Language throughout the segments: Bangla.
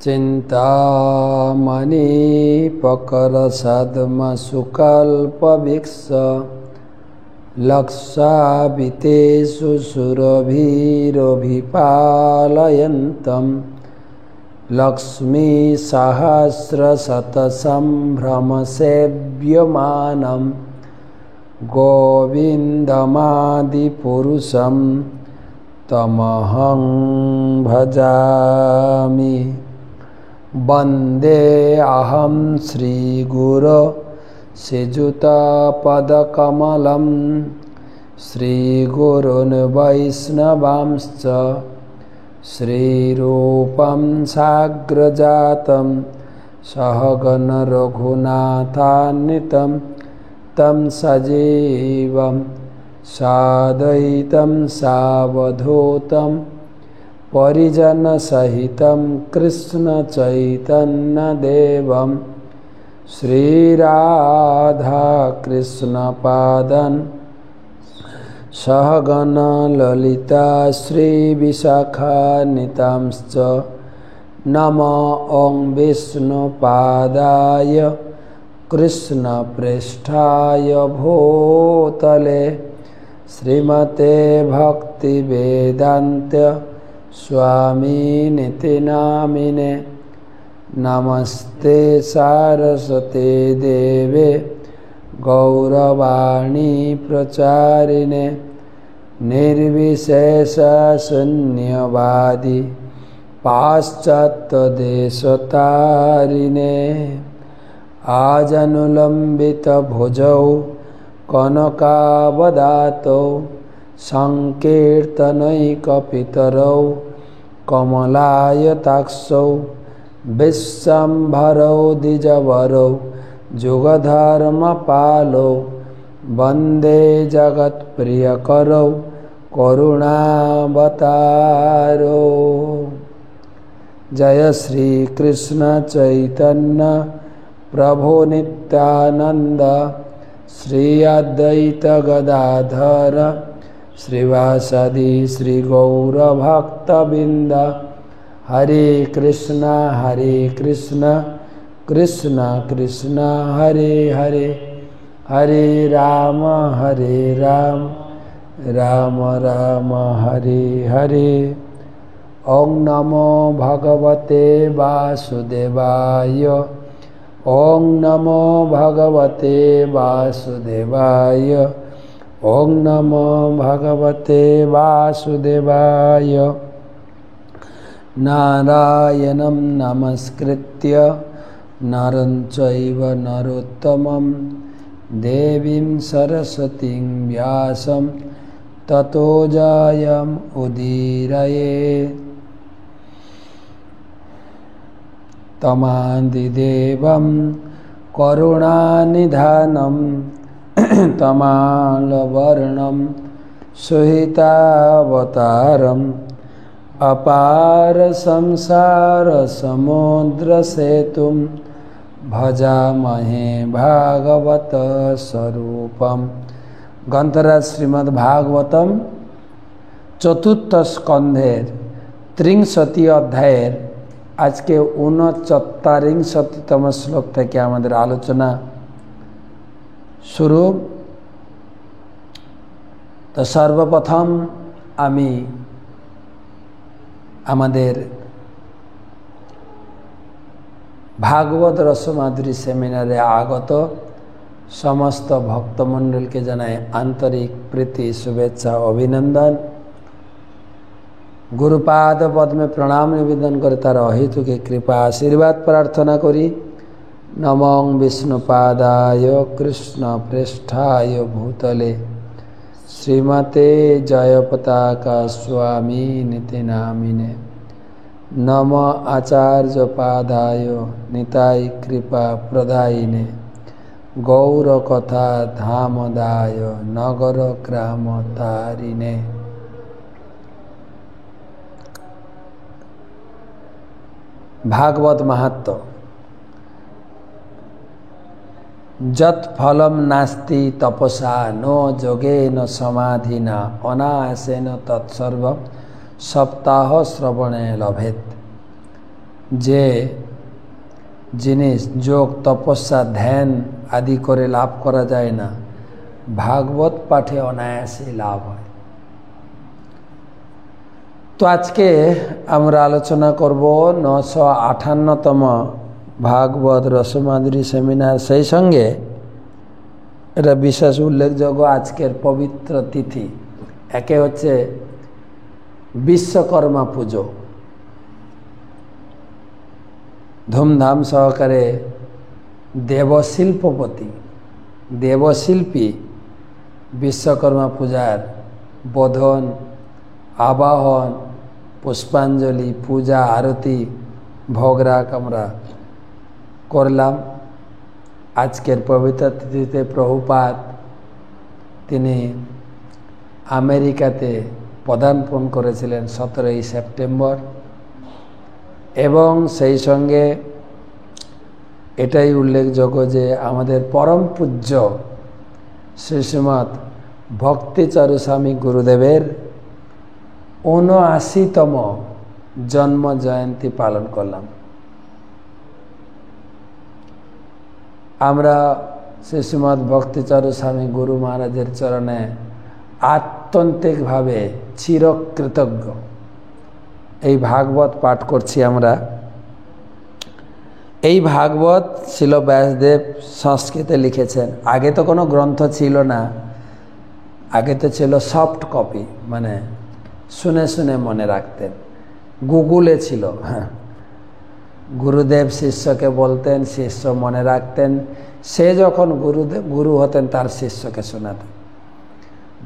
चिंतामणि पकरसद्मसुकल्पवीक्ष लक्षाभितेषु सुरभिरभिपालयन्तं लक्ष्मीसहस्रशतसम्भ्रमसेव्यमानं गोविन्दमादिपुरुषं तमहं भजामि। वन्दे अहं श्रीगुरो श्रीयुतपदकमलं श्रीगुरुन् वैष्णवांश्च श्रीरूपं साग्रजातं सहगण रघुनाथान्वितं तं सजीवं साद्वैतं सावधूतं परिजनसहितं कृष्णचैतन्यदेवं श्रीराधाकृष्णपादन् सहगण ललिता श्रीविशाखान्वितांश्च नमो ॐ विष्णुपादाय कृष्णप्रेष्ठाय भूतले श्रीमते भक्तिवेदान्त स्वामिनिति नामिने। नमस्ते सारस्वते देवे गौरवाणी प्रचारिणे निर्विशेषशून्यवादी पाश्चात्यदेशतारिणे आजनुलम्बितभुजौ कनकावदातौ संकीर्तनैकपितरौ कमलायताक्षौ विश्वम्भरौ द्विजवरौ जुगधर्मपालौ वन्दे जगत्प्रियकरौ करुणावतारो। जय श्री कृष्ण चैतन्य प्रभु नित्यानंद श्री अद्वैत गदाधर श्रीवासदि श्री गौर भक्तबिंद। हरे कृष्णा कृष्ण कृष्ण हरे हरे, हरे राम राम राम हरे हरे। ओं नमो भगवते वासुदेवाय, ओं नमो भगवते वासुदेवाय, ओं नमो भगवते वासुदेवाय। नारायणं नमस्कृत्य नरं चैव नरोत्तमं देवीं सरस्वतीं व्यासं ततो जयम् उदीरयेत्। तमादिदेवं करुणानिधानं तमालवर्णं सुहितावतारम् अपार संसार समुद्र सेतुं भजामहे भागवत स्वरूपम। ग्रंथराज श्रीमद् भागवतम चतुर्थ स्कंधेर त्रिंशति अध्यायेर आज के 69तम श्लोक থেকে আমাদের আলোচনা শুরু। তো সর্বপ্রথম আমি আমাদের ভাগবত রসমাধুরী সেমিনারে আগত সমস্ত ভক্তমণ্ডলকে জানাই আন্তরিক প্রীতি শুভেচ্ছা অভিনন্দন। গুরুপাদ পদ্মে প্রণাম নিবেদন করে তার অহেতুকে কৃপা আশীর্বাদ প্রার্থনা করি। নমঃ বিষ্ণুপাদায় কৃষ্ণ প্রেষ্ঠায় ভূতলে श्रीमते जयपताका स्वामी निति नामिने। नम आचार्य पादाय निताय कृपा प्रदायिने। गौर कथा धामदाय नगर ग्राम तारिणे। भागवत महत्व। जत फलम नास्ति तपसा नो जोगेन समाधिना अनायासेन तत्सर्व सप्ताह श्रवणे लभेत। যে জিনিস যোগ তপস্যা ধ্যান আদি করে লাভ করা যায় না, ভাগবত পাঠে অনায়াসে লাভ হয়। তো আজকে আমরা আলোচনা করব 958তম ভাগবত রসমাধুরী সেমিনার। সেই সঙ্গে এটা বিশেষ উল্লেখযোগ্য আজকের পবিত্র তিথি। একে হচ্ছে বিশ্বকর্মা পুজো, ধুমধাম সহকারে দেবশিল্পী বিশ্বকর্মা পূজার বোধন, আবাহন, পুষ্পাঞ্জলি, পূজা, আরতি, ভোগরাগ আমরা করলাম। আজকের পবিত্র তিথিতে প্রভুপাদ তিনি আমেরিকাতে পদার্পণ করেছিলেন 17ই সেপ্টেম্বর, এবং সেই সঙ্গে এটাই উল্লেখযোগ্য যে আমাদের পরম পূজ্য শ্রীশ্রীমৎ ভক্তিচারু স্বামী গুরুদেবের ৭৯তম জন্ম জয়ন্তী পালন করলাম। আমরা শ্রীশ্রীমৎ ভক্তিচারু স্বামী গুরু মহারাজের চরণে আত্যন্তিকভাবে চিরকৃতজ্ঞ। এই ভাগবত পাঠ করছি আমরা। এই ভাগবত ছিল ব্যাসদেব সংস্কৃতে লিখেছেন। আগে তো কোনো গ্রন্থ ছিল না, আগে তো ছিল সফট কপি, মানে শুনে শুনে মনে রাখতেন। গুগলে ছিল, হ্যাঁ, গুরুদেব শিষ্যকে বলতেন, শিষ্য মনে রাখতেন, সে যখন গুরু হতেন তার শিষ্যকে শোনাতেন।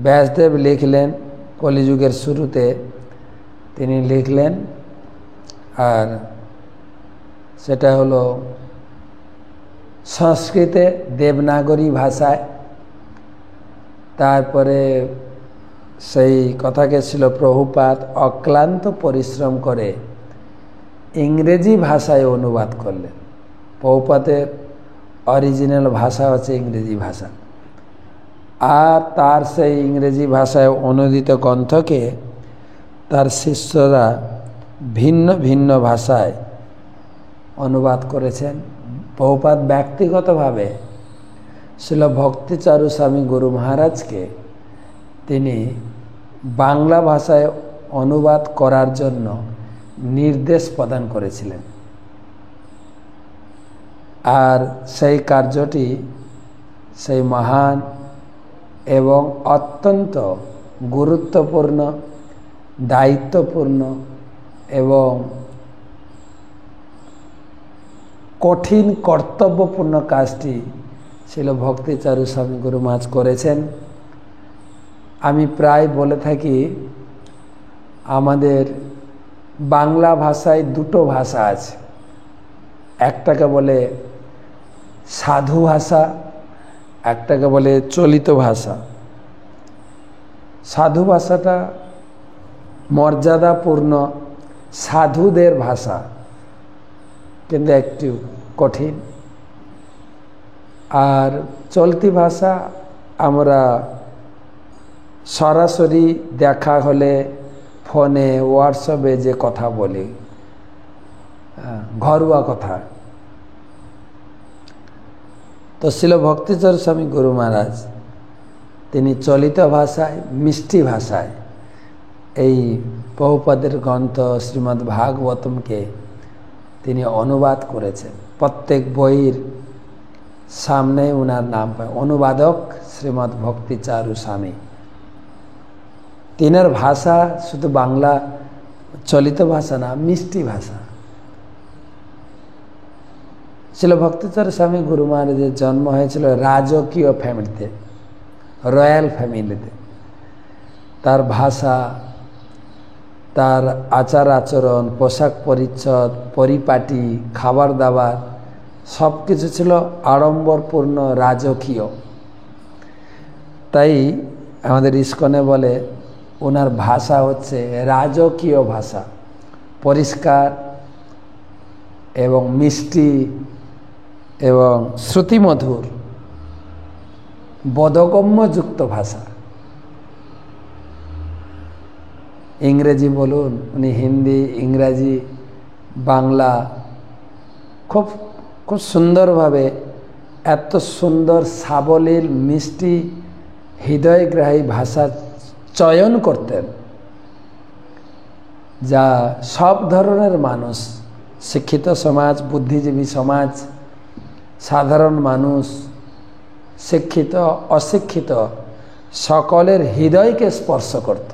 ব্যাসদেব লিখলেন কলিযুগের শুরুতে, তিনি লিখলেন, আর সেটা হলো সংস্কৃতে দেবনাগরী ভাষায়। তারপরে সেই কথাকে ছিল প্রভুপাদ অক্লান্ত পরিশ্রম করে ইংরেজি ভাষায় অনুবাদ করলেন। প্রভুপাদের অরিজিনাল ভাষা হচ্ছে ইংরেজি ভাষা, আর তার সেই ইংরেজি ভাষায় অনুদিত গ্রন্থকে তার শিষ্যরা ভিন্ন ভিন্ন ভাষায় অনুবাদ করেছেন। প্রভুপাদ ব্যক্তিগতভাবে ছিল ভক্তিচারু স্বামী গুরু মহারাজকে তিনি বাংলা ভাষায় অনুবাদ করার জন্য নির্দেশ প্রদান করেছিলেন, আর সেই কার্যটি সেই মহান এবং অত্যন্ত গুরুত্বপূর্ণ, দায়িত্বপূর্ণ এবং কঠিন কর্তব্যপূর্ণ কাজটি ছিল ভক্তিচারু স্বামী গুরু মহারাজ করেছেন। আমি প্রায় বলে থাকি, আমাদের বাংলা ভাষায় দুটো ভাষা আছে, একটাকে বলে সাধু ভাষা, একটাকে বলে চলিত ভাষা। সাধু ভাষাটা মর্যাদাপূর্ণ সাধুদের ভাষা, কিন্তু একটু কঠিন। আর চলতি ভাষা আমরা সরাসরি দেখা হলে ফোনে হোয়াটসঅ্যাপে যে কথা বলি, ঘরোয়া কথা। তো ছিল ভক্তিচারু স্বামী গুরু মহারাজ তিনি চলিত ভাষায়, মিষ্টি ভাষায় এই প্রভুপাদের গ্রন্থ শ্রীমদ্ ভাগবতমকে তিনি অনুবাদ করেছেন। প্রত্যেক বইয়ের সামনে ওনার নাম পায়, অনুবাদক শ্রীমদ্ ভক্তিচারু স্বামী। তিনার ভাষা শুধু বাংলা চলিত ভাষা না, মিষ্টি ভাষা। ছিল ভক্তিচারু স্বামী গুরু মহারাজের জন্ম হয়েছিল রাজকীয় ফ্যামিলিতে, রয়্যাল ফ্যামিলিতে। তার ভাষা, তার আচার আচরণ, পোশাক পরিচ্ছদ, পরিপাটি, খাবার দাবার সব কিছু ছিল আড়ম্বরপূর্ণ, রাজকীয়। তাই আমাদের ইস্কনে বলে ওনার ভাষা হচ্ছে রাজকীয় ভাষা, পরিষ্কার এবং মিষ্টি এবং শ্রুতিমধুর, বোধগম্যযুক্ত ভাষা। ইংরেজি বলুন, উনি হিন্দি, ইংরাজি বাংলা খুব খুব সুন্দরভাবে এত সুন্দর সাবলীল মিষ্টি হৃদয়গ্রাহী ভাষা চয়ন করতেন, যা সব ধরনের মানুষ, শিক্ষিত সমাজ, বুদ্ধিজীবী সমাজ, সাধারণ মানুষ, শিক্ষিত অশিক্ষিত সকলের হৃদয়কে স্পর্শ করত।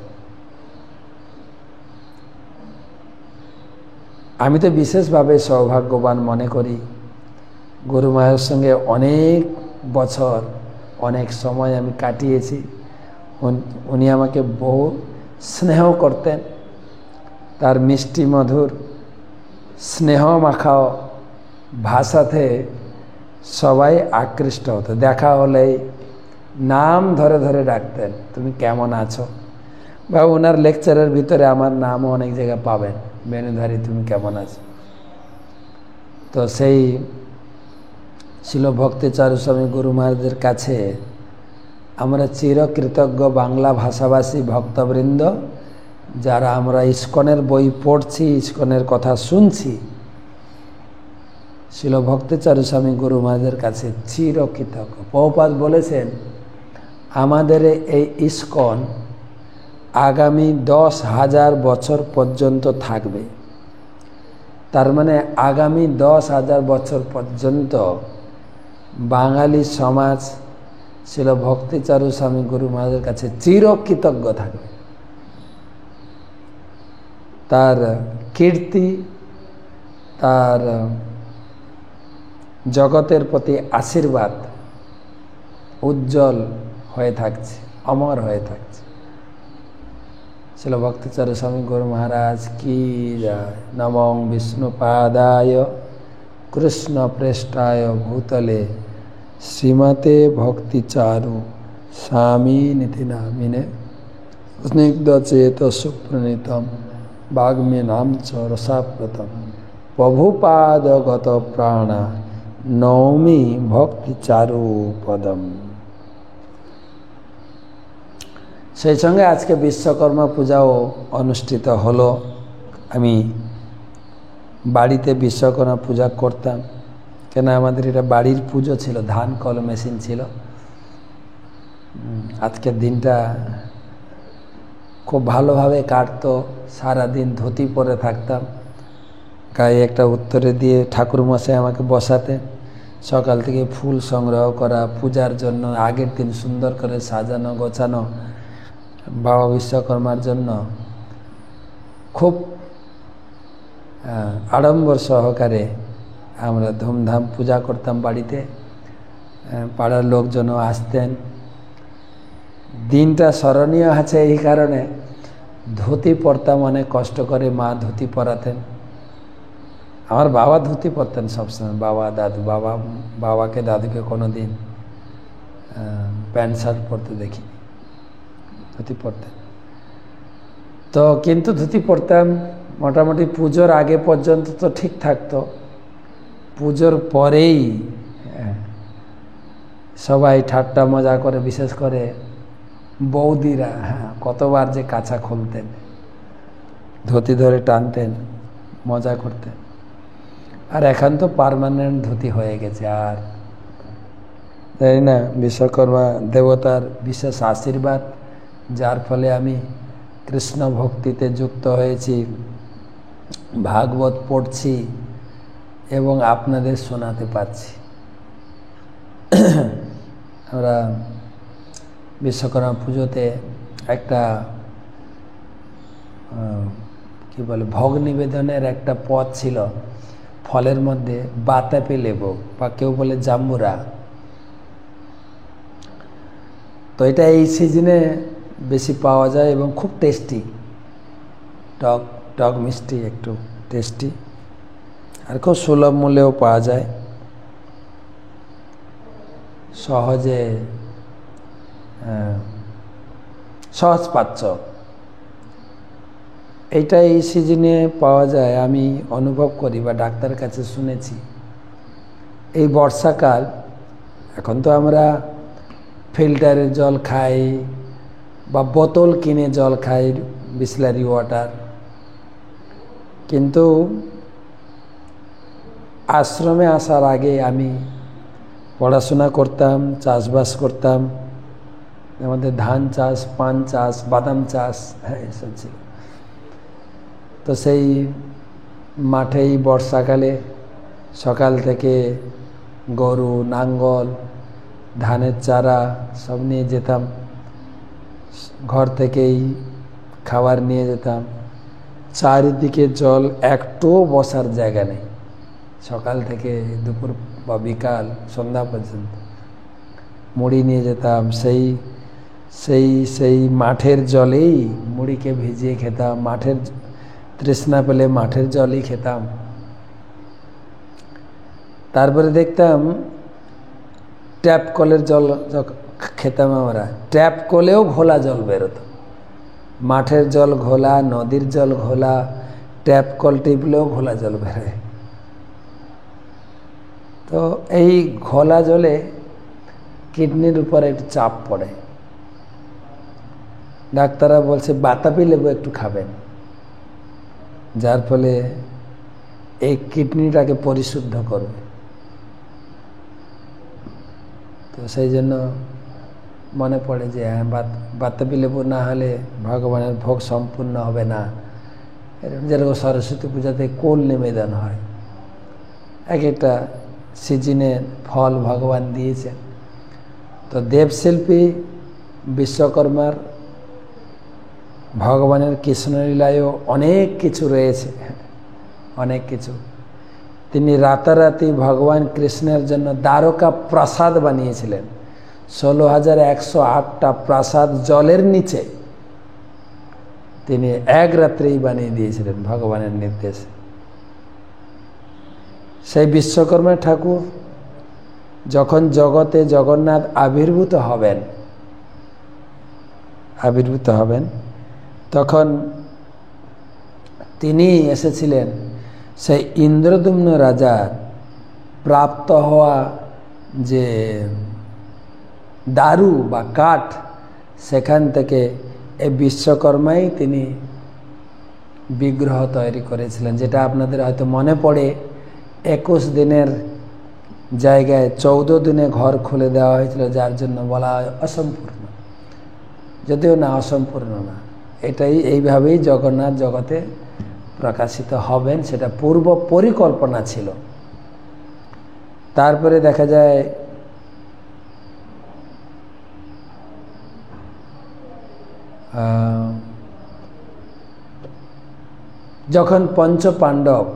আমি তো বিশেষভাবে সৌভাগ্যবান মনে করি, গুরু মায়ের সঙ্গে অনেক বছর অনেক সময় আমি কাটিয়েছি। উনি আমাকে বহু স্নেহ করতেন, তার মিষ্টি মধুর স্নেহ মাখাও ভাষাতে সবাই আকৃষ্ট হতো। দেখা হলেই নাম ধরে ধরে ডাকতেন, তুমি কেমন আছো, বা ওনার লেকচারের ভিতরে আমার নামও অনেক জায়গায় পাবেন, বেণুধারী তুমি কেমন আছো। তো সেই ছিল ভক্তিচারু স্বামী গুরু মহারাজের কাছে আমরা চিরকৃতজ্ঞ বাংলা ভাষাভাষী ভক্তবৃন্দ, যারা আমরা ইস্কনের বই পড়ছি, ইস্কনের কথা শুনছি, ছিল ভক্তিচারু স্বামী গুরু মহারাজের কাছে চিরকৃতজ্ঞ। প্রভুপাদ বলেছেন আমাদের এই ইস্কন আগামী 10,000 বছর পর্যন্ত থাকবে। তার মানে আগামী 10,000 বছর পর্যন্ত বাঙালি সমাজ ছিল ভক্তিচারু স্বামী গুরু মহারাজের কাছে চিরকৃতজ্ঞ থাকবে। তার কীর্তি, তার জগতের প্রতি আশীর্বাদ উজ্জ্বল হয়ে থাকছে, অমর হয়ে থাকছে। ছিল ভক্তিচারু স্বামী গুরু মহারাজ কি জয়। নমঃ বিষ্ণুপাদায় কৃষ্ণ প্রেষ্টায় ভূতলে শ্রীমতে ভক্তিচারু স্বামী নীতি নামিনে স্নিগ্ধ চেত সুপ্রণীতম বাগ্মী নাম চ রসাপ্রতম প্রভুপাদগত প্রাণা নৌমি ভক্তিচারু পদম। সেই সঙ্গে আজকে বিশ্বকর্মা পূজাও অনুষ্ঠিত হলো। আমি বাড়িতে বিশ্বকর্মা পূজা করতাম, কেন আমাদের এটা বাড়ির পুজো ছিল, ধান কল মেশিন ছিল। আজকের দিনটা খুব ভালোভাবে কাটতো, সারাদিন ধুতি পরে থাকতাম, গায়ে একটা উত্তরে দিয়ে ঠাকুরমশাই আমাকে বসাতেন। সকাল থেকে ফুল সংগ্রহ করা, পূজার জন্য আগের দিন সুন্দর করে সাজানো গোছানো, বাবা বিশ্বকর্মার জন্য খুব আড়ম্বর সহকারে আমরা ধুমধাম পূজা করতাম বাড়িতে। পাড়ার লোকজনও আসতেন। দিনটা স্মরণীয় আছে এই কারণে, ধুতি পরতাম অনেক কষ্ট করে, মা ধুতি পরাতেন। আমার বাবা ধুতি পরতেন সবসময়, বাবা দাদু, বাবাকে দাদুকে কোনো দিন প্যান্ট শার্ট পরতে দেখিনি, ধুতি পরতেন। তো কিন্তু ধুতি পরতাম মোটামুটি পুজোর আগে পর্যন্ত তো ঠিক থাকতো। পুজোর পরেই সবাই ঠাট্টা মজা করে, বিশেষ করে বৌদিরা কতবার যে কাছা খুলতেন, ধুতি ধরে টানতেন, মজা করতেন। আর এখন তো পার্মানেন্ট ধুতি হয়ে গেছে, আর তাই না। বিশ্বকর্মা দেবতার বিশেষ আশীর্বাদ, যার ফলে আমি কৃষ্ণ ভক্তিতে যুক্ত হয়েছি, ভাগবত পড়ছি এবং আপনাদের শোনাতে পারছি। আমরা বিশ্বকর্মা পুজোতে একটা কি বলে ভোগ নিবেদনের একটা পদ ছিল, ফলের মধ্যে বাতাপি লেবু বা কেউ বলে জাম্বুরা। তো এটা এই সিজনে বেশি পাওয়া যায় এবং খুব টেস্টি, টক টক মিষ্টি, একটু টেস্টি, আর খুব সুলভ মূল্যেও পাওয়া যায়, সহজে সহজ পাচ্য। এইটা এই সিজনে পাওয়া যায়, আমি অনুভব করি বা ডাক্তারের কাছে শুনেছি। এই বর্ষাকাল, এখন তো আমরা ফিল্টারের জল খাই বা বোতল কিনে জল খাই, বিসলারি ওয়াটার, কিন্তু আশ্রমে আসার আগে আমি পড়াশোনা করতাম, চাষবাস করতাম। আমাদের ধান চাষ, পান চাষ, বাদাম চাষ, হ্যাঁ এসব ছিল। তো সেই মাঠেই বর্ষাকালে সকাল থেকে গরু, নাঙ্গল, ধানের চারা সব নিয়ে যেতাম। ঘর থেকেই খাবার নিয়ে যেতাম। চারিদিকে জল, একটুও বসার জায়গা নেই। সকাল থেকে দুপুর বা বিকাল সন্ধ্যা পর্যন্ত মুড়ি নিয়ে যেতাম। সেই মাঠের জলেই মুড়িকে ভিজিয়ে খেতাম। মাঠের তৃষ্ণা পেলে মাঠের জলই খেতাম। তারপরে দেখতাম ট্যাপ কলের জল খেতাম আমরা। ট্যাপ কলেও ঘোলা জল বেরোতো। মাঠের জল ঘোলা, নদীর জল ঘোলা, ট্যাপ কল টিপলেও ঘোলা জল বেরোয়। তো এই ঘোলা জলে কিডনির উপর একটু চাপ পড়ে। ডাক্তাররা বলছে বাতাবি লেবু একটু খাবেন, যার ফলে এই কিডনিটাকে পরিশুদ্ধ করবে। তো সেই জন্য মনে পড়ে যে হ্যাঁ, বাতাবি লেবু না হলে ভগবানের ভোগ সম্পূর্ণ হবে না। যেরকম সরস্বতী পূজাতে কোল নিবেদন হয়, এক একটা সিজনে ফল ভগবান দিয়েছেন। তো দেবশিল্পী বিশ্বকর্মার ভগবানের কৃষ্ণলীলায়ও অনেক কিছু রয়েছে, অনেক কিছু। তিনি রাতারাতি ভগবান কৃষ্ণের জন্য দ্বারকা প্রাসাদ বানিয়েছিলেন। 16,108টা প্রাসাদ জলের নিচে তিনি এক রাত্রেই বানিয়ে দিয়েছিলেন ভগবানের নির্দেশে। সেই বিশ্বকর্মা ঠাকুর যখন জগতে জগন্নাথ আবির্ভূত হবেন তখন তিনি এসেছিলেন সেই ইন্দ্রদ্যুম্ন রাজার প্রাপ্ত হওয়া যে দারু বা কাঠ, সেখান থেকে এই বিশ্বকর্মাই তিনি বিগ্রহ তৈরি করেছিলেন। যেটা আপনাদের হয়তো মনে পড়ে, 21 দিনের জায়গায় 14 দিনে ঘর খুলে দেওয়া হয়েছিল, যার জন্য বলা হয় অসম্পূর্ণ। যদিও না, অসম্পূর্ণ না, এটাই এইভাবেই জগন্নাথ জগতে প্রকাশিত হবেন, সেটা পূর্ব পরিকল্পনা ছিল। তারপরে দেখা যায় যখন পঞ্চপাণ্ডব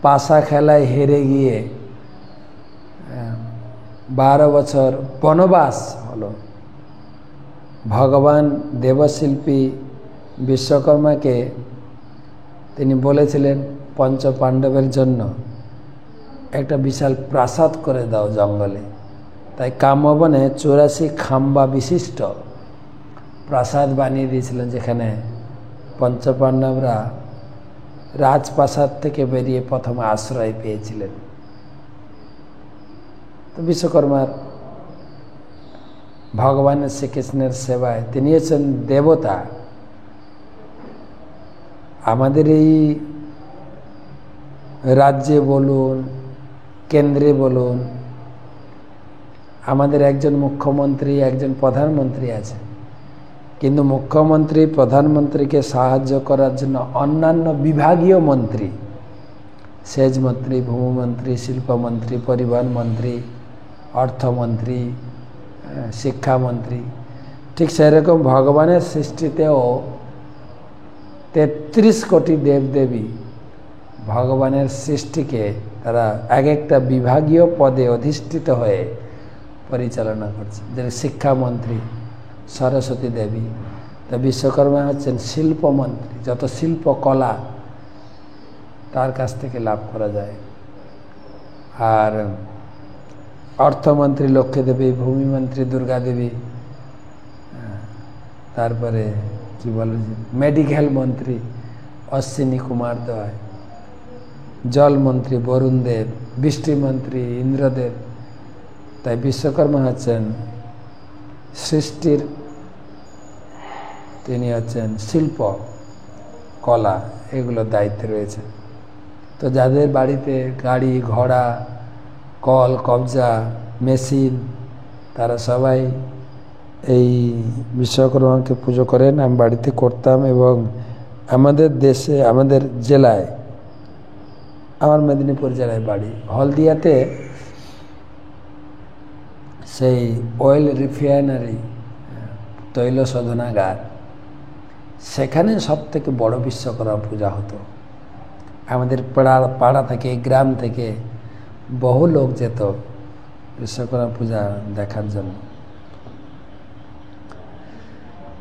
পাশা খেলায় হেরে গিয়ে 12 বছর বনবাস হলো, ভগবান দেবশিল্পী বিশ্বকর্মাকে তিনি বলেছিলেন পঞ্চপাণ্ডবের জন্য একটা বিশাল প্রাসাদ করে দাও জঙ্গলে। তাই কাম্যবনে 84 খাম্বা বিশিষ্ট প্রাসাদ বানিয়ে দিয়েছিলেন, যেখানে পঞ্চপাণ্ডবরা রাজপ্রাসাদ থেকে বেরিয়ে প্রথমে আশ্রয় পেয়েছিলেন। তো বিশ্বকর্মার ভগবানের শ্রীকৃষ্ণের সেবায় তিনি হচ্ছেন দেবতা। আমাদের এই রাজ্যে বলুন, কেন্দ্রে বলুন, আমাদের একজন মুখ্যমন্ত্রী, একজন প্রধানমন্ত্রী আছে, কিন্তু মুখ্যমন্ত্রী প্রধানমন্ত্রীকে সাহায্য করার জন্য অন্যান্য বিভাগীয় মন্ত্রী, সেচ মন্ত্রী, ভূমিমন্ত্রী, শিল্পমন্ত্রী, পরিবহন মন্ত্রী, অর্থমন্ত্রী, শিক্ষামন্ত্রী, ঠিক সেরকম ভগবানের সৃষ্টিতেও 33 কোটি দেবদেবী ভগবানের সৃষ্টিকে তারা এক একটা বিভাগীয় পদে অধিষ্ঠিত হয়ে পরিচালনা করছে। যেমন শিক্ষামন্ত্রী সরস্বতী দেবী, তা বিশ্বকর্মা হচ্ছেন শিল্পমন্ত্রী, যত শিল্পকলা তার কাছ থেকে লাভ করা যায়। আর অর্থমন্ত্রী লক্ষ্মী দেবী, ভূমিমন্ত্রী দুর্গা দেবী, তারপরে কি বলে মেডিকেল মন্ত্রী অশ্বিনী কুমার দয়, জলমন্ত্রী বরুণ দেব, বৃষ্টিমন্ত্রী ইন্দ্রদেব। তাই বিশ্বকর্মা হচ্ছেন সৃষ্টির, তিনি হচ্ছেন শিল্প কলা, এগুলো দায়িত্বে রয়েছে। তো যাদের বাড়িতে গাড়ি ঘোড়া কল কবজা মেশিন তারা সবাই এই বিশ্বকর্মাকে পুজো করেন। আমি বাড়িতে করতাম এবং আমাদের দেশে আমাদের জেলায়, আমার মেদিনীপুর জেলায় বাড়ি, হলদিয়াতে সেই অয়েল রিফাইনারি তৈল শোধনাগার, সেখানে সব থেকে বড় বিশ্বকর্মা পূজা হতো। আমাদের পাড়া থেকে গ্রাম থেকে বহু লোক যেত বিশ্বকর্মা পূজা দেখার জন্য।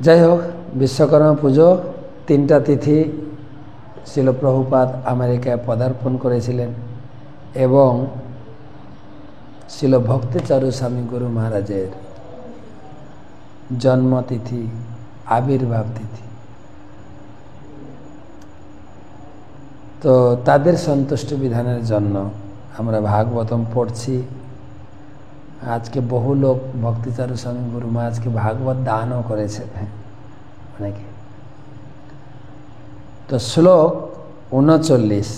যাই হোক, বিশ্বকর্মা পুজো 3টা তিথি শিল প্রভুপাদ আমেরিকায় পদার্পণ করেছিলেন এবং শিল ভক্তিচারু স্বামী গুরু মহারাজের জন্মতিথি, আবির্ভাব তিথি। তো তাদের সন্তুষ্ট বিধানের জন্য আমরা ভাগবতম পড়ছি। আজকে বহু লোক ভক্তিচারু স্বামী গুরু মহারাজকে ভাগবত দানও করেছে অনেকে। তো শ্লোক 39,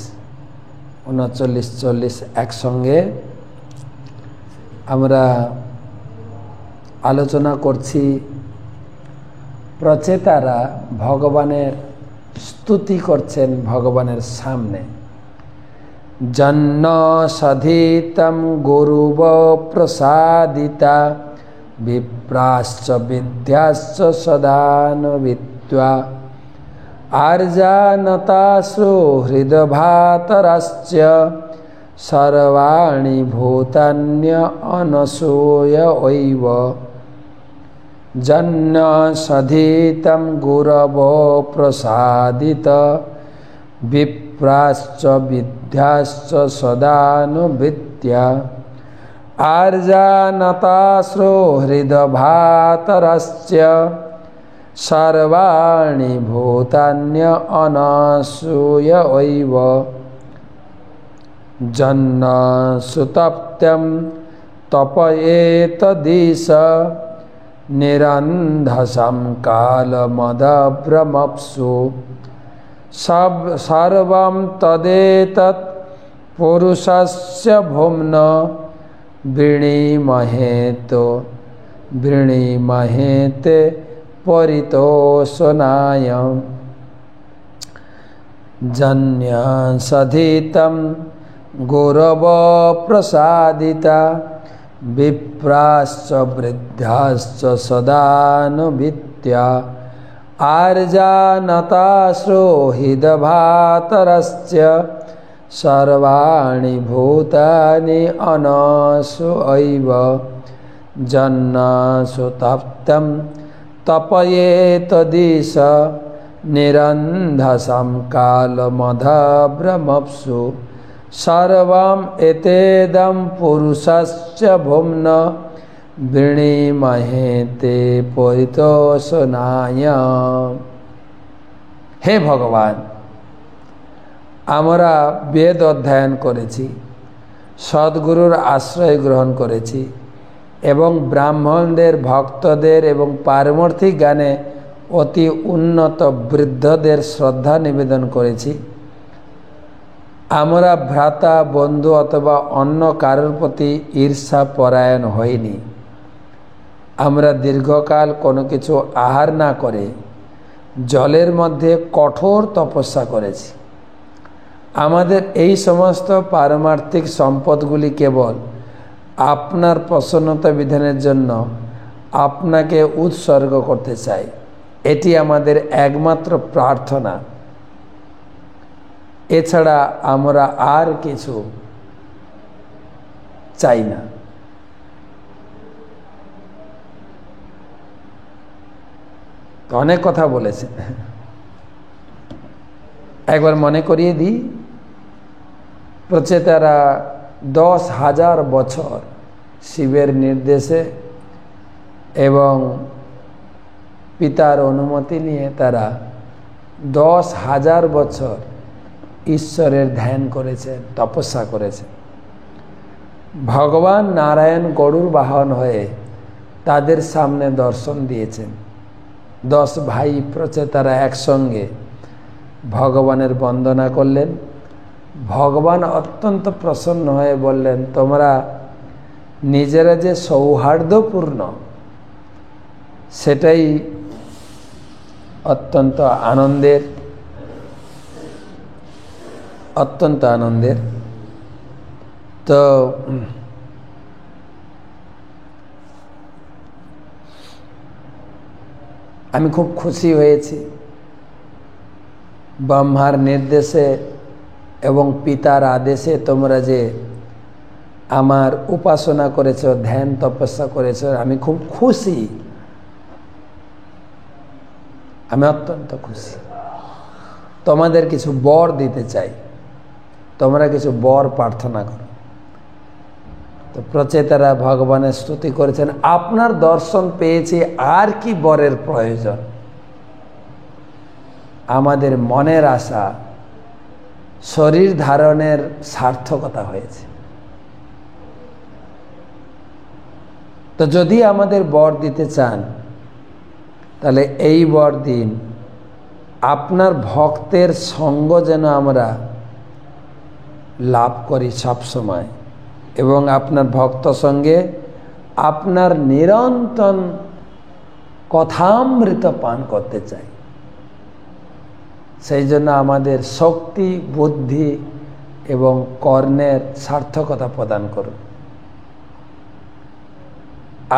40 একসঙ্গে আমরা আলোচনা করছি। প্রচেতারা ভগবানের স্তুতি করছেন ভগবানের সামনে। জন্য সধিতম গুরুব প্রসাদিতা বিপ্রাশ্চ বিদ্যাশ্চ সদানবিত্বা আর্জানতাশ্রু হৃদভাতরাশ্চ সর্বাণি ভূতান্য অনসূয় ঐব। জন্য সধিতম গুরব প্রসাদিত বিপ্রাশ্চ বিদ্যাশ্চ সদানুবৃত্ত্যা আর্জানতাশ্রু হৃদভাতরাশ্চ সর্বাণি ভূতান্য অনসূয় ঐব। জন্য সুতপ্ত্যম তপয়েতদিশ নিরন্ধসম কালমদভ্রমপ্সু সর্বম তদেতৎ পুরুষস্য ভুম্ন বৃণীমহেতে পরিতোষণায়। জন্যসধিতম গুরব প্রসাদিতা বিপ্রাশ্চ বৃদ্ধাশ্চ সদানুবিত্ত্যা আর্জানতাশ্রু হৃদভাতরস্য সর্বাণি ভূতানি অনসূয়ৈব। জন্য সুতপ্তম তপয়েতদিশ নিরন্ধসম কালমদভ্রমপ্সু সর্বম এতেদম পুরুষস্য ভুম্ন বৃণীমহেতে পরিতোষণায়। হে ভগবান, আমরা বেদ অধ্যয়ন করেছি, সদ্গুরুর আশ্রয় গ্রহণ করেছি এবং ব্রাহ্মণদের, ভক্তদের এবং পারমার্থিক জ্ঞানে অতি উন্নত বৃদ্ধদের শ্রদ্ধা নিবেদন করেছি। আমরা ভ্রাতা, বন্ধু অথবা অন্য কারোর প্রতি ঈর্ষা পরায়ণ হইনি। আমরা দীর্ঘকাল কোনো কিছু আহার না করে জলের মধ্যে কঠোর তপস্যা করেছি। আমাদের এই সমস্ত পারমার্থিক সম্পদগুলি কেবল আপনার প্রসন্নতা বিধানের জন্য আপনাকে উৎসর্গ করতে চাই। এটি আমাদের একমাত্র প্রার্থনা। এছাড়া আমরা আর কিছু চাই না। অনেক কথা বলেছেন, একবার মনে করিয়ে দিই। প্রচেতারা 10,000 বছর শিবের নির্দেশে এবং পিতার অনুমতি নিয়ে তারা 10,000 বছর ঈশ্বরের ধ্যান করেছেন, তপস্যা করেছেন। ভগবান নারায়ণ গরুর বাহন হয়ে তাদের সামনে দর্শন দিয়েছেন। 10 ভাই প্রচেতারা একসঙ্গে ভগবানের বন্দনা করলেন, ভগবান অত্যন্ত প্রসন্ন হয়ে বললেন, তোমরা নিজেরা যে সৌহার্দ্যপূর্ণ সেটাই অত্যন্ত আনন্দের। তো আমি খুব খুশি হয়েছি ব্রহ্মার নির্দেশে এবং পিতার আদেশে তোমরা যে আমার উপাসনা করেছ, ধ্যান তপস্যা করেছ, আমি খুব খুশি, আমি অত্যন্ত খুশি। তোমাদের কিছু বর দিতে চাই, তোমরা কিছু বর প্রার্থনা করো। তো প্রচেতারা ভগবানের স্তুতি করেছেন, আপনার দর্শন পেয়েছি, আর কি বরের প্রয়োজন? আমাদের মনের আশা, শরীর ধারণের সার্থকতা হয়েছে। তো যদি আমাদের বর দিতে চান, তাহলে এই বর দিন আপনার ভক্তের সঙ্গ যেন আমরা লাভ করি সব সময়, এবং আপনার ভক্ত সঙ্গে আপনার নিরন্তর কথামৃত পান করতে চাই। সেই জন্য আমাদের শক্তি, বুদ্ধি এবং কর্ণের সার্থকতা প্রদান করুন।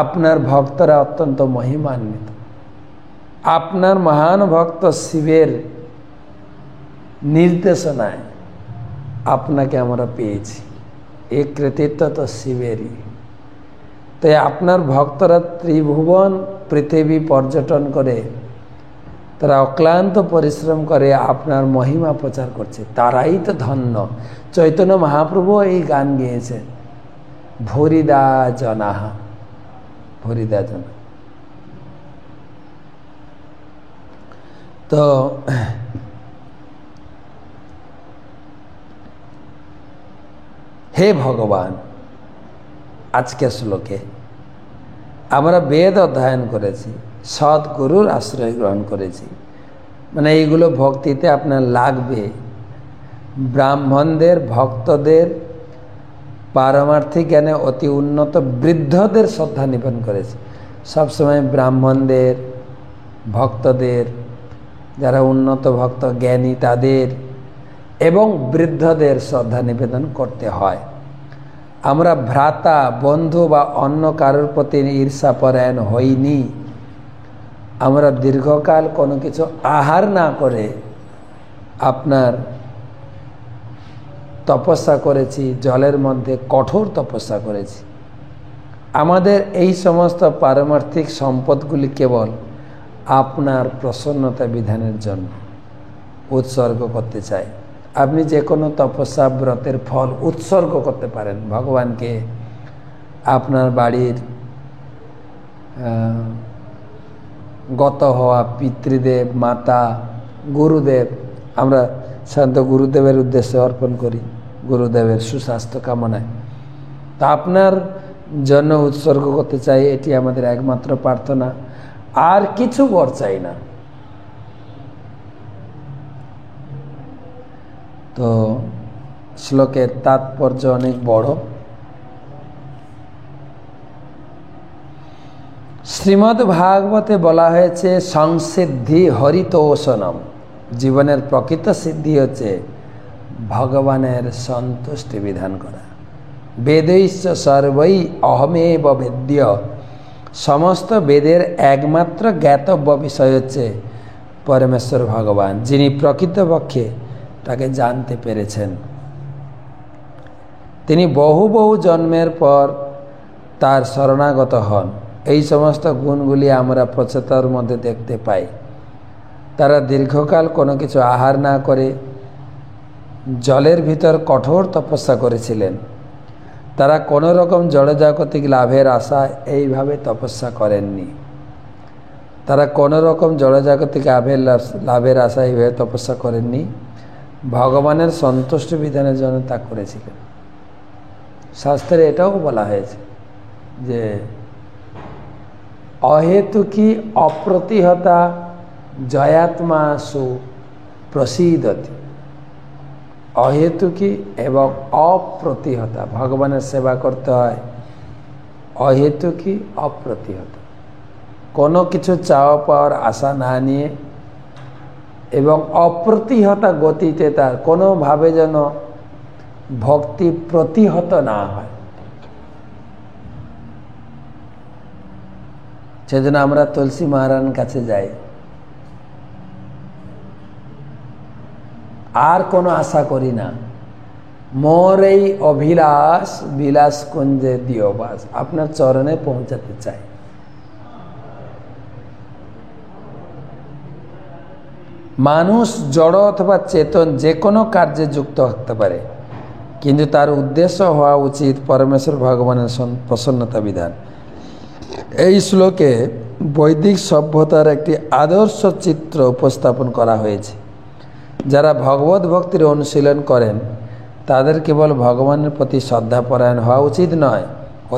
আপনার ভক্তরা অত্যন্ত মহিমান্বিত। আপনার মহান ভক্ত শিবের নির্দেশনায় আপনাকে আমরা পেয়েছি, এই কৃতিত্ব তো শিবেরই। তাই আপনার ভক্তরা ত্রিভুবন পৃথিবী পর্যটন করে, তারা অক্লান্ত পরিশ্রম করে আপনার মহিমা প্রচার করছে, তারাই তো ধন্য। চৈতন্য মহাপ্রভু এই গান গেয়েছে, ভরিদা জনাহা, ভরিদা জনা। তো হে ভগবান, আজকে শ্লোকে আমরা বেদ অধ্যয়ন করেছি, সদ্গুরুর আশ্রয় গ্রহণ করেছি, মানে এইগুলো ভক্তিতে আপনার লাগবে। ব্রাহ্মণদের, ভক্তদের, পারমার্থিক জ্ঞানে অতি উন্নত বৃদ্ধদের শ্রদ্ধা নিবেদন করেছি। সবসময় ব্রাহ্মণদের, ভক্তদের, যারা উন্নত ভক্ত জ্ঞানী তাদের এবং বৃদ্ধদের শ্রদ্ধা নিবেদন করতে হয়। আমরা ভ্রাতা, বন্ধু বা অন্য কারোর প্রতি ঈর্ষাপরায়ণ হইনি। আমরা দীর্ঘকাল কোনো কিছু আহার না করে আপনার তপস্যা করেছি, জলের মধ্যে কঠোর তপস্যা করেছি। আমাদের এই সমস্ত পারমার্থিক সম্পদগুলি কেবল আপনার প্রসন্নতা বিধানের জন্য উৎসর্গ করতে চাই। আপনি যে কোনো তপস্যা ব্রতের ফল উৎসর্গ করতে পারেন ভগবানকে। আপনার বাড়ির গত হওয়া পিতৃদেব, মাতা, গুরুদেব, আমরা সাধারণত গুরুদেবের উদ্দেশ্যে অর্পণ করি, গুরুদেবের সুস্বাস্থ্য কামনায়। তা আপনার জন্য উৎসর্গ করতে চাই, এটি আমাদের একমাত্র প্রার্থনা, আর কিছু বর চাই না। তো শ্লোকের তাৎপর্য অনেক বড়। শ্রীমদ্ ভাগবতে বলা হয়েছে সংসিদ্ধি হরিতোষণম, জীবনের প্রকৃত সিদ্ধি হচ্ছে ভগবানের সন্তুষ্টি বিধান করা। বেदैश्च সর্বৈ অহমেব বেদ্য, সমস্ত বেদের একমাত্র জ্ঞাতব্য বিষয় হচ্ছে পরমেশ্বর ভগবান, যিনি প্রকৃতপক্ষে তাকে জানতে পেরেছেন। তিনি বহু বহু জন্মের পর তার শরণাগত হন। এই সমস্ত গুণগুলি আমরা প্রচেতার মধ্যে দেখতে পাই। তারা দীর্ঘকাল কোনো কিছু আহার না করে জলের ভিতর কঠোর তপস্যা করেছিলেন। তারা কোনো রকম জড়জাগতিক লাভের আশায় এইভাবে তপস্যা করেননি। তারা কোনো রকম জড়জাগতিক লাভের আশায় এইভাবে তপস্যা করেননি, ভগবানের সন্তুষ্ট বিধানের জন্য তা করেছিলেন। শাস্ত্রে এটাও বলা হয়েছে যে অহেতুকি অপ্রতিহতা জয়াত্মা সু প্রসীদতি, অহেতুকি এবং অপ্রতিহতা। ভগবানের সেবা করতে হয় অহেতুকি অপ্রতিহত, কোনো কিছু চাওয়া পাওয়ার আশা না নিয়ে এবং অপ্রতিহতা গতিতে, তার কোনোভাবে যেন ভক্তি প্রতিহত না হয়। সেজন্য আমরা তুলসী মহারাজের কাছে যাই, আর কোনো আশা করি না। মোর এই অভিলাষ বিলাস কুঞ্জে দিও বাস, আপনার চরণে পৌঁছাতে চাই। মানুষ জড় অথবা চেতন যে কোনো কার্যে যুক্ত হতে পারে, কিন্তু তার উদ্দেশ্য হওয়া উচিত পরমেশ্বর ভগবানের প্রসন্নতা বিধান। এই শ্লোকে বৈদিক সভ্যতার একটি আদর্শ চিত্র উপস্থাপন করা হয়েছে। যারা ভগবত ভক্তির অনুশীলন করেন তাদের কেবল ভগবানের প্রতি শ্রদ্ধাপরায়ণ হওয়া উচিত নয়,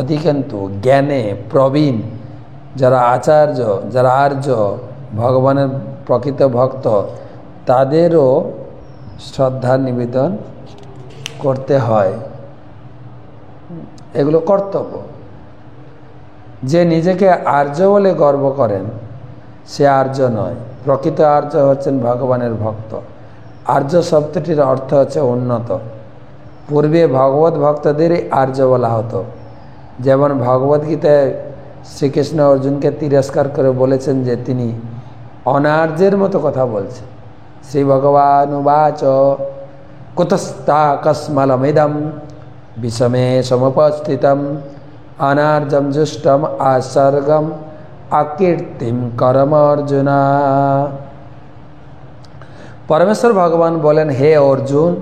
অধিকন্তু জ্ঞানে প্রবীণ যারা আচার্য, যারা আর্য, ভগবানের প্রকৃত ভক্ত, তাদেরও শ্রদ্ধা নিবেদন করতে হয়। এগুলো কর্তব্য। যে নিজেকে আর্য বলে গর্ব করেন সে আর্য নয়। প্রকৃত আর্য হচ্ছেন ভগবানের ভক্ত। আর্য শব্দটির অর্থ হচ্ছে উন্নত। পূর্বে ভগবত ভক্তদেরই আর্য বলা হতো। যেমন ভগবদ্গীতায় শ্রীকৃষ্ণ অর্জুনকে তিরস্কার করে বলেছেন যে তিনি অনার্যের মতো কথা বলছেন। শ্রী ভগবান উবাচ কুতস্তাকস্মলমিদম বিষমে সমুপস্থিতম অনার্যম জুষ্টম আসর্গম আকীর্তিম করম অর্জুনা। পরমেশ্বর ভগবান বলেন, হে অর্জুন,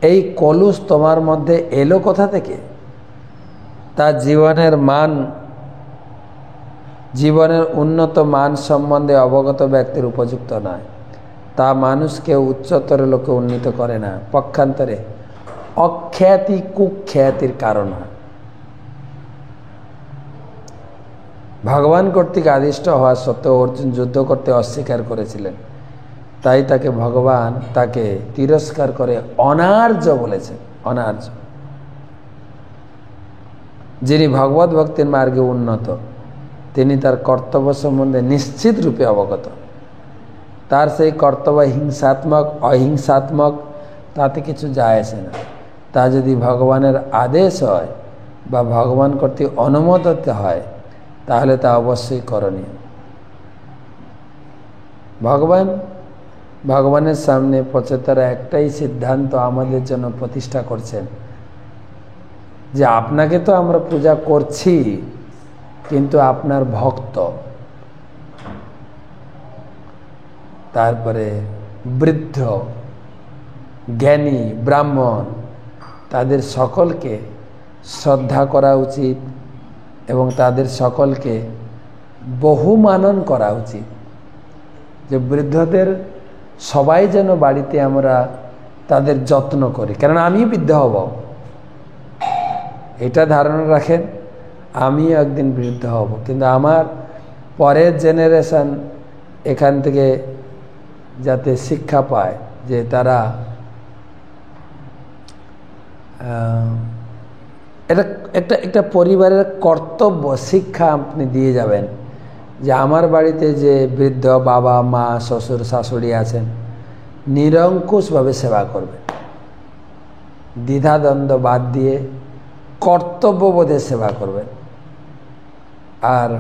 এই কলুষ তোমার মধ্যে এলো কোথা থেকে? তার জীবনের উন্নত মান সম্বন্ধে অবগত ব্যক্তির উপযুক্ত নয়। তা মানুষকে উচ্চতর লোকে উন্নীত করে না, পক্ষান্তরে অখ্যাতি কুখ্যাতির কারণ হয়। ভগবান কর্তৃক আদিষ্ট হওয়া সত্ত্বেও অর্জুন যুদ্ধ করতে অস্বীকার করেছিলেন, তাই ভগবান তাকে তিরস্কার করে অনার্য বলেছেন। অনার্য। যিনি ভগবত ভক্তির মার্গে উন্নত তিনি তার কর্তব্য সম্বন্ধে নিশ্চিত রূপে অবগত। তার সেই কর্তব্য হিংসাত্মক অহিংসাত্মক তাতে কিছু যায় আসে না। তা যদি ভগবানের আদেশ হয় বা ভগবান কর্তৃক অনুমোদিত হয় তাহলে তা অবশ্যই করণীয়। ভগবানের সামনে পঁচাত্তরা একটাই সিদ্ধান্ত আমাদের জন্য প্রতিষ্ঠা করছেন যে আপনাকে তো আমরা পূজা করছি, কিন্তু আপনার ভক্ত, তারপরে বৃদ্ধ, জ্ঞানী, ব্রাহ্মণ, তাদের সকলকে শ্রদ্ধা করা উচিত এবং তাদের সকলকে বহুমানন করা উচিত। যে বৃদ্ধদের সবাই যেন বাড়িতে আমরা তাদের যত্ন করি, কারণ আমি বৃদ্ধ হব, এটা ধারণা রাখেন। আমিও একদিন বৃদ্ধ হব, কিন্তু আমার পরের জেনারেশন এখান থেকে যাতে শিক্ষা পায় যে তারা এটা একটা পরিবারের কর্তব্য শিক্ষা আপনি দিয়ে যাবেন যে আমার বাড়িতে যে বৃদ্ধ বাবা মা শ্বশুর শাশুড়ি আছেন নিরঙ্কুশভাবে সেবা করবেন, দ্বিধাদ্বন্দ্ব বাদ দিয়ে কর্তব্যবোধে সেবা করবেন। আর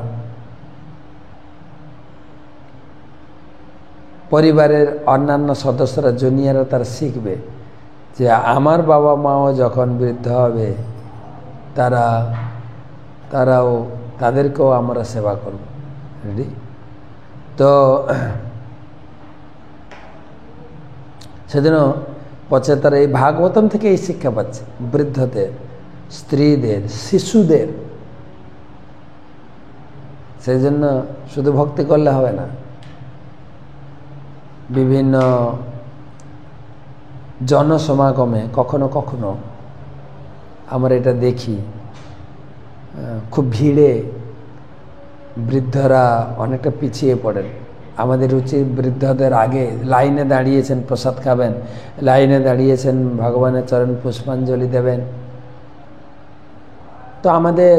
পরিবারের অন্যান্য সদস্যরা জুনিয়ররা তারা শিখবে যে আমার বাবা মাও যখন বৃদ্ধ হবে তাদেরকেও আমরা সেবা করব। রেডি? তো সেজন্য পঁচাত্তর এই ভাগবতম থেকে এই শিক্ষা পাচ্ছে বৃদ্ধদের, স্ত্রীদের, শিশুদের। সেই জন্য শুধু ভক্তি করলে হবে না, বিভিন্ন জনসমাগমে কখনো কখনো আমরা এটা দেখি, খুব ভিড়ে বৃদ্ধরা অনেকটা পিছিয়ে পড়েন, আমাদের উচিত বৃদ্ধদের আগে লাইনে দাঁড়িয়েছেন প্রসাদ খাবেন, লাইনে দাঁড়িয়েছেন ভগবানের চরণ পুষ্পাঞ্জলি দেবেন। তো আমাদের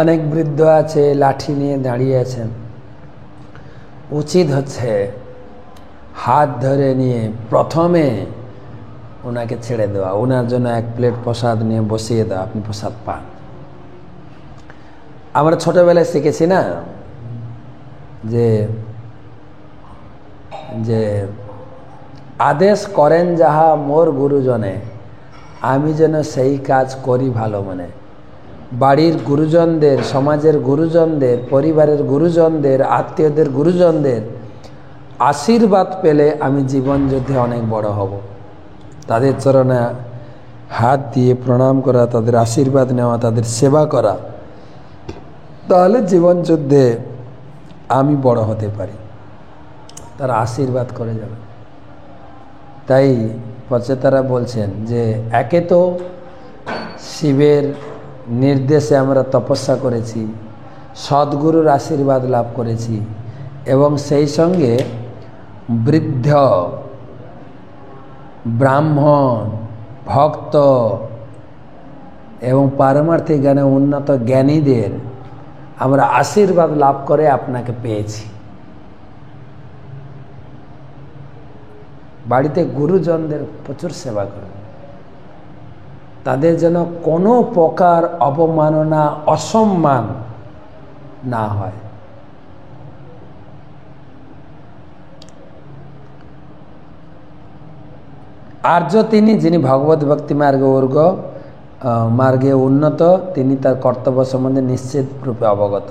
অনেক বৃদ্ধ আছে লাঠি নিয়ে দাঁড়িয়ে আছেন, উচিত হচ্ছে হাত ধরে নিয়ে প্রথমে ওনাকে ছেড়ে দেওয়া, ওনার জন্য এক প্লেট প্রসাদ নিয়ে বসিয়ে দেওয়া, আপনি প্রসাদ পান। আমরা ছোটবেলায় শিখেছি না যে যে আদেশ করেন যাহা মোর গুরুজনে, আমি যেন সেই কাজ করি ভালো মনে। বাড়ির গুরুজনদের, সমাজের গুরুজনদের, পরিবারের গুরুজনদের, আত্মীয়দের গুরুজনদের আশীর্বাদ পেলে আমি জীবন যুদ্ধে অনেক বড় হব। তাদের চরণে হাত দিয়ে প্রণাম করা, তাদের আশীর্বাদ নেওয়া, তাদের সেবা করা, তাহলে জীবন যুদ্ধে আমি বড় হতে পারি। তারা আশীর্বাদ করে যাবে। তাই পচেতারা বলছেন যে একে তো শিবের নির্দেশে আমরা তপস্যা করেছি, সদ্গুরুর আশীর্বাদ লাভ করেছি, এবং সেই সঙ্গে বৃদ্ধ, ব্রাহ্মণ, ভক্ত এবং পারমার্থিক জ্ঞানে উন্নত জ্ঞানীদের আমরা আশীর্বাদ লাভ করে আপনাকে পেয়েছি। বাড়িতে গুরুজনদের প্রচুর সেবা করুন, তাদের যেন কোনো প্রকার অবমাননা, অসম্মান না হয়। আর্য তিনি, যিনি ভগবত ভক্তি মার্গে উন্নত, তিনি তার কর্তব্য সম্বন্ধে নিশ্চিত রূপে অবগত।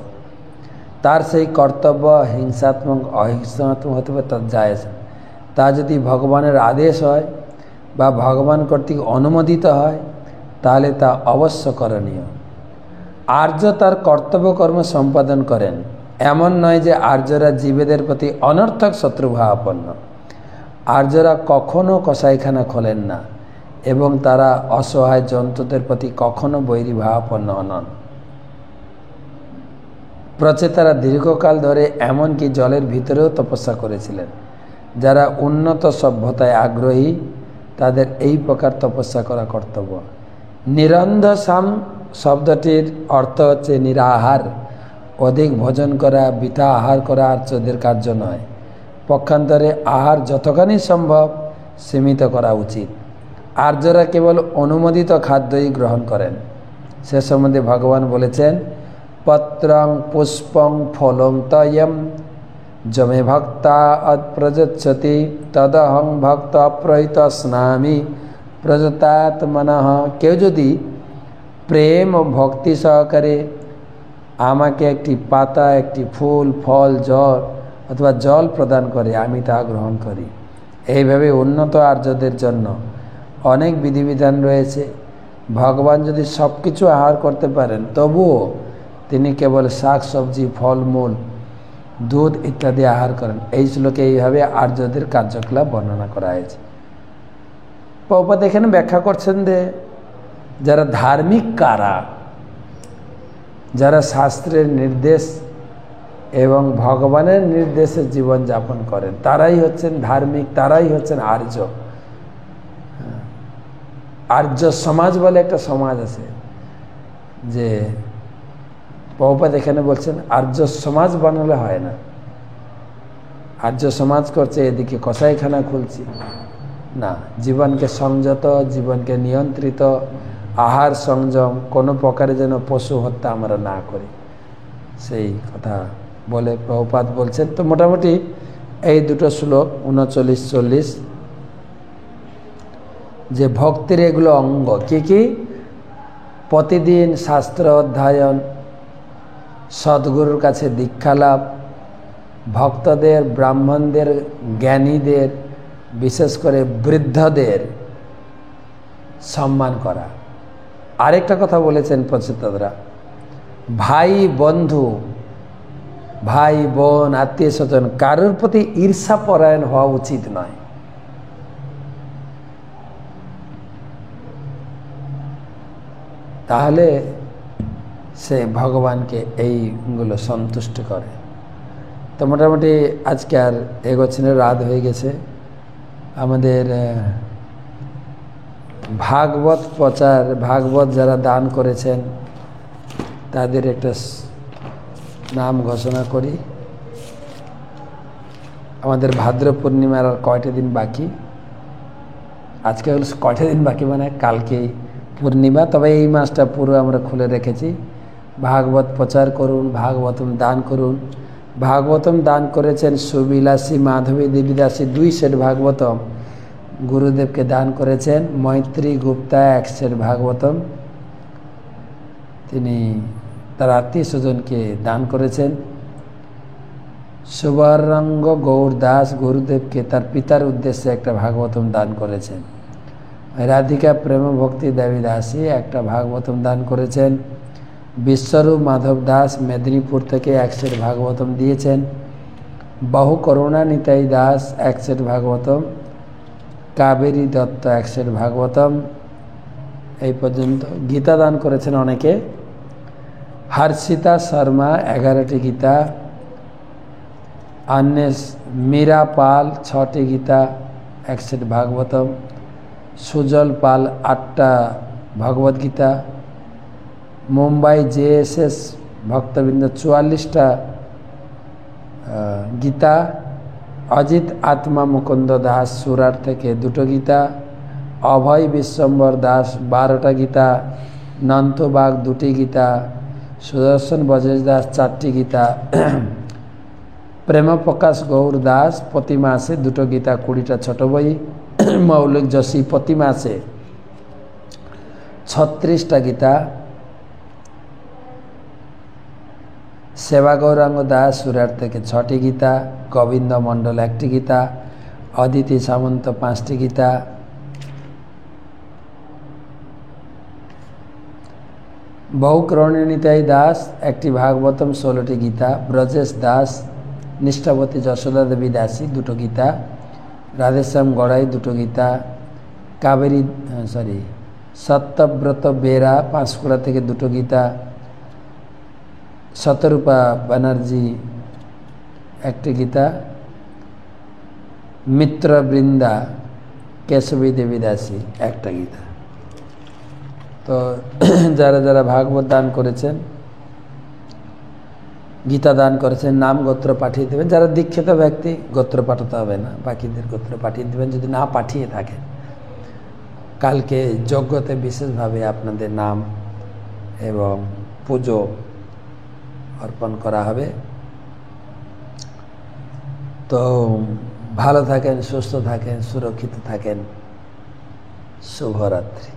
তার সেই কর্তব্য হিংসাত্মক অহিংসাত্মক হতে পারে, তার যায় না। তা যদি ভগবানের আদেশ হয় বা ভগবান কর্তৃক অনুমোদিত হয় তাহলে তা অবশ্য করণীয়। আর্য তার কর্তব্য কর্ম সম্পাদন করেন, এমন নয় যে আর্যরা জীবেদের প্রতি অনর্থক শত্রুভাবাপন্ন। আর্যরা কখনো কসাইখানা খোলেন না এবং তারা অসহায় জন্তুদের প্রতি কখনো বৈরীভাবাপন্ন নন। প্রচেতারা দীর্ঘকাল ধরে এমনকি জলের ভিতরেও তপস্যা করেছিলেন। যারা উন্নত সভ্যতায় আগ্রহী তাদের এই প্রকার তপস্যা করা কর্তব্য। নিরন্ধসাম শব্দটির অর্থ হচ্ছে নিরাহার। অধিক ভোজন করা, বৃথা আহার করা আর্যদের কার্য নয়। পক্ষান্তরে আহার যতখানি সম্ভব সীমিত করা উচিত। আর্যরা কেবল অনুমোদিত খাদ্যই গ্রহণ করেন। সে সম্বন্ধে ভগবান বলেছেন, পত্রং পুষ্পং ফলং তয়ম যমে ভক্তা অপ্রযচ্ছতি তদহং ভক্ত অপ্রহিত স্নামি প্রযতাৎ মনঃ। কেউ যদি প্রেম ও ভক্তি সহকারে আমাকে একটি পাতা, একটি ফুল, ফল, জল অথবা জল প্রদান করে, আমি তা গ্রহণ করি। এইভাবে উন্নত আর্যদের জন্য অনেক বিধিবিধান রয়েছে। ভগবান যদি সব কিছু আহার করতে পারেন তবুও তিনি কেবল শাক সবজি, ফলমূল, দুধ ইত্যাদি আহার করেন। এই শ্লোকে এইভাবে আর্যদের কার্যকলাপ বর্ণনা করা হয়েছে। প্রভুপাদ এখানে ব্যাখ্যা করছেন যে যারা ধার্মিক কারা, যারা শাস্ত্রের নির্দেশ এবং ভগবানের নির্দেশে জীবন যাপন করেন, তারাই হচ্ছেন ধার্মিক, তারাই হচ্ছেন আর্য। আর্য সমাজ বলে একটা সমাজ আছে, যে প্রভুপাদ এখানে বলছেন আর্য সমাজ বানালে হয় না। আর্য সমাজ করছে এদিকে কসাইখানা খুলছি না, জীবনকে সংযত, জীবনকে নিয়ন্ত্রিত, আহার সংযম, কোনো প্রকারে যেন পশু হত্যা আমরা না করি, সেই কথা বলে প্রভুপাদ বলছেন। তো মোটামুটি এই দুটো শ্লোক 39-40 যে ভক্তির এগুলো অঙ্গ কি কি? প্রতিদিন শাস্ত্র অধ্যয়ন, সদ্গুরুর কাছে দীক্ষা লাভ, ভক্তদের, ব্রাহ্মণদের, জ্ঞানীদের, বিশেষ করে বৃদ্ধদের সম্মান করা। আরেকটা কথা বলেছেন প্রচেতারা, ভাই বন্ধু, ভাই বোন, আত্মীয় স্বজন কারোর প্রতি ঈর্ষাপরায়ণ হওয়া উচিত নয়। তাহলে সে ভগবানকে এইগুলো সন্তুষ্ট করে। তো মোটামুটি আজকে আর এগোচ্ছে না, রাত হয়ে গেছে। আমাদের ভাগবত প্রচার, ভাগবত যারা দান করেছেন তাদের একটা নাম ঘোষণা করি। আমাদের ভাদ্র পূর্ণিমার আর কয়টা দিন বাকি, আজকে হলো কয়টা দিন বাকি মানে কালকেই পূর্ণিমা, তবে এই মাসটা পুরো আমরা খুলে রেখেছি। ভাগবত প্রচার করুন, ভাগবতম দান করুন। ভাগবতম দান করেছেন সুবিলাসী মাধবী দেবীদাসী 2 সেট ভাগবতম গুরুদেবকে দান করেছেন। মৈত্রী গুপ্তা 1 সেট ভাগবতম তিনি তার আত্মীয় স্বজনকে দান করেছেন। সুবর্ণাঙ্গ গৌর দাস গুরুদেবকে তার পিতার উদ্দেশ্যে একটা ভাগবতম দান করেছেন। রাধিকা প্রেম ভক্তি দেবী দাসী একটা ভাগবতম দান করেছেন। বিশ্বরূপ মাধব দাস মেদিনীপুর থেকে 1 সেট ভাগবতম দিয়েছেন। বহু করুণা নিতাই দাস 1 সেট ভাগবতম। কাবেরী দত্ত 1 সেট ভাগবতম। এই পর্যন্ত গীতা দান করেছেন অনেকে। হর্ষিতা শর্মা 11টি গীতা। अन्य मीरा पाल 6टी गीता 1 सेट भागवतम। सुजल पाल 8टा भगवद गीता। मुंबई JSS भक्तबिंद 44टा गीता। अजित आत्मा मुकुंद दास सुराट থেকে 2টো गीता। अभय विश्वम्बर दास 12টা गीता। नंतबाग 2টি गीता। सुदर्शन बजेश दास 4টি गीता। प्रेम प्रकाश गौर दास प्रति मासे 2টো गीता 20টা ছোট বই। मौलिक जोशी प्रति मासे 36টা गीता। सेवा गौरांग दास सुराट থেকে 6টি गीता। गोविंद मंडल 1টি गीता। अदिति सामंत 5টি गीता। बहुकरणी निताई दास 1টি भागवतम 16টি गीता। ब्रजेश दास निष्ठावती যশোদা দেবী দাসী 2টো गीता। राधेश्याम गड़ाई 2টো गीता। कावेरी सत्यव्रत बेरा पांचकुड़ा থেকে 2টো गीता। शतरूपा बनर्जी 1টি गीता। मित्र बृंदा केशवी देवी दासी 1টা गीता। तो যারা যারা ভাগবত দান করেছেন, গীতা দান করেছেন, নাম গোত্র পাঠিয়ে দেবেন। যারা দীক্ষিত ব্যক্তি গোত্র পাঠাতে হবে না, বাকিদের গোত্র পাঠিয়ে দেবেন। যদি না পাঠিয়ে থাকেন কালকে যজ্ঞতে বিশেষভাবে আপনাদের নাম এবং পুজো অর্পণ করা হবে। তো ভালো থাকেন, সুস্থ থাকেন, সুরক্ষিত থাকেন। শুভরাত্রি।